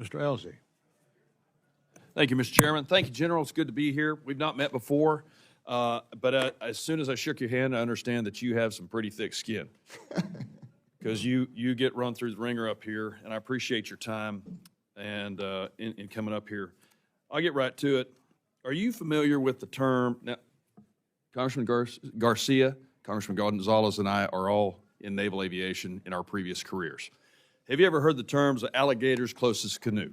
Mr. Elsie. Thank you, Mr. Chairman. Thank you, General. It's good to be here. We've not met before, but as soon as I shook your hand, I understand that you have some pretty thick skin because you get run through the ringer up here, and I appreciate your time and in coming up here. I'll get right to it. Are you familiar with the term, now, Congressman Garcia, Congressman Gonzalez, and I are all in naval aviation in our previous careers. Have you ever heard the terms alligator's closest canoe?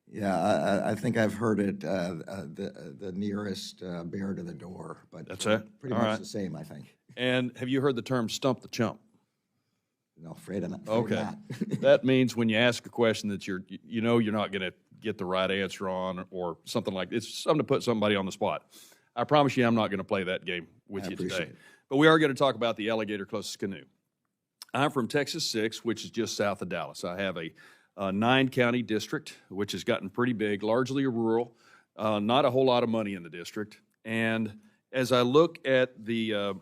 Yeah, I think I've heard it, the nearest bear to the door, but That's it? pretty All much right. the same, I think. And have you heard the term stump the chump? No, afraid of not. Okay. That means when you ask a question that you're not going to get the right answer on or something like this, it's something to put somebody on the spot. I promise you I'm not going to play that game with you today. But we are going to talk about the alligator closest canoe. I'm from Texas 6, which is just south of Dallas. I have a 9-county district, which has gotten pretty big, largely rural, not a whole lot of money in the district. And as I look at the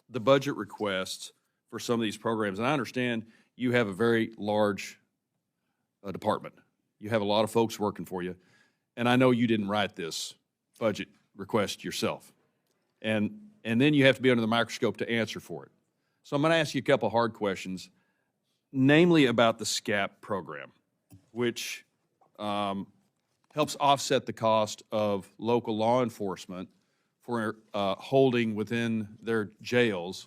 budget requests for some of these programs, and I understand you have a very large department. You have a lot of folks working for you, and I know you didn't write this budget request yourself. And then you have to be under the microscope to answer for it. So I'm going to ask you a couple hard questions, namely about the SCAP program, which helps offset the cost of local law enforcement for holding within their jails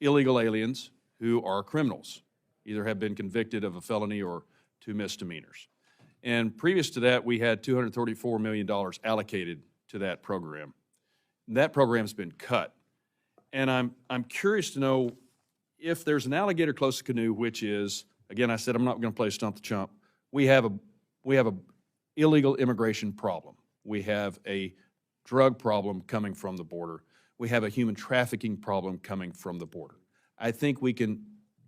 illegal aliens who are criminals, either have been convicted of a felony or 2 misdemeanors. And previous to that, we had $234 million allocated to that program. That program's been cut. And I'm curious to know if there's an alligator closest canoe, which is, again, I said I'm not going to play stump the chump. We have a illegal immigration problem. We have a drug problem coming from the border. We have a human trafficking problem coming from the border. I think we can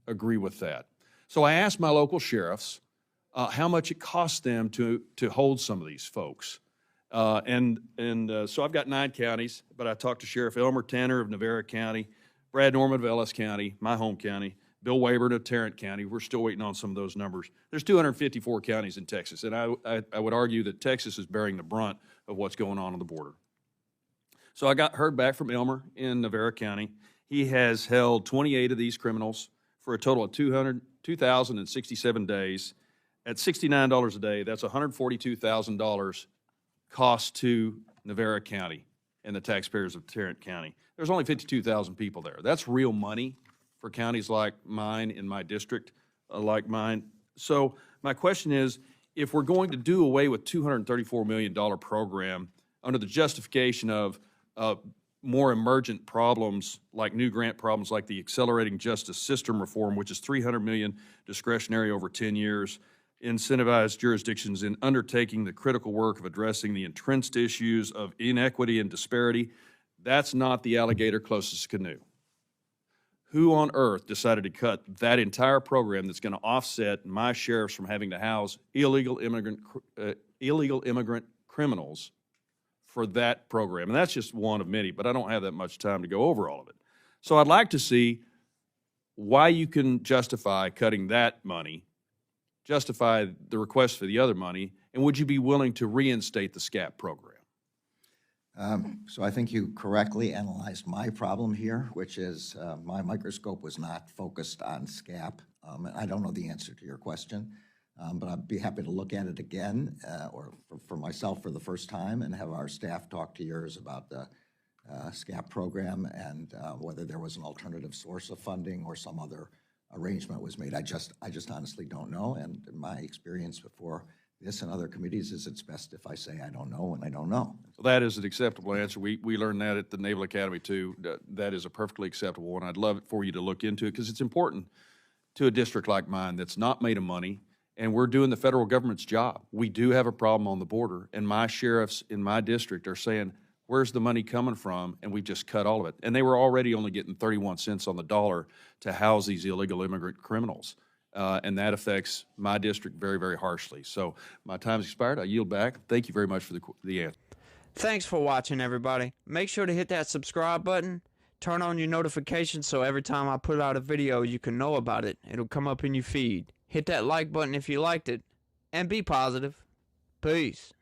agree with that. So I asked my local sheriffs how much it costs them to hold some of these folks. So I've got 9 counties, but I talked to Sheriff Elmer Tanner of Navarre County, Brad Norman of Ellis County, my home county, Bill Wayburn of Tarrant County. We're still waiting on some of those numbers. There's 254 counties in Texas, and I would argue that Texas is bearing the brunt of what's going on the border. So I heard back from Elmer in Navarre County. He has held 28 of these criminals for a total of 2,067 days. At $69 a day, that's $142,000 cost to Navarre County and the taxpayers of Tarrant County. There's only 52,000 people there. That's real money for counties like mine in my district, like mine. So my question is, if we're going to do away with $234 million program under the justification of more emergent problems like new grant problems like the Accelerating Justice System Reform, which is $300 million discretionary over 10 years, incentivize jurisdictions in undertaking the critical work of addressing the entrenched issues of inequity and disparity, that's not the alligator closest canoe. Who on earth decided to cut that entire program that's going to offset my sheriffs from having to house illegal immigrant criminals for that program? And that's just one of many, but I don't have that much time to go over all of it. So I'd like to see why you can justify cutting that money, justify the request for the other money, and would you be willing to reinstate the SCAP program? So I think you correctly analyzed my problem here, which is my microscope was not focused on SCAP. And I don't know the answer to your question, but I'd be happy to look at it again, or for myself for the first time, and have our staff talk to yours about the SCAP program and whether there was an alternative source of funding or some other arrangement was made. I just honestly don't know, and my experience before this and other committees is it's best if I say I don't know when I don't know. Well, that is an acceptable answer. We learned that at the Naval Academy too. That is a perfectly acceptable one. I'd love it for you to look into it because it's important to a district like mine that's not made of money, and we're doing the federal government's job. We do have a problem on the border, and my sheriffs in my district are saying, where's the money coming from? And we've just cut all of it. And they were already only getting 31 cents on the dollar to house these illegal immigrant criminals. And that affects my district very, very harshly. So my time's expired. I yield back. Thank you very much for the answer. Thanks for watching, everybody. Make sure to hit that subscribe button. Turn on your notifications so every time I put out a video, you can know about it. It'll come up in your feed. Hit that like button if you liked it, and be positive. Peace.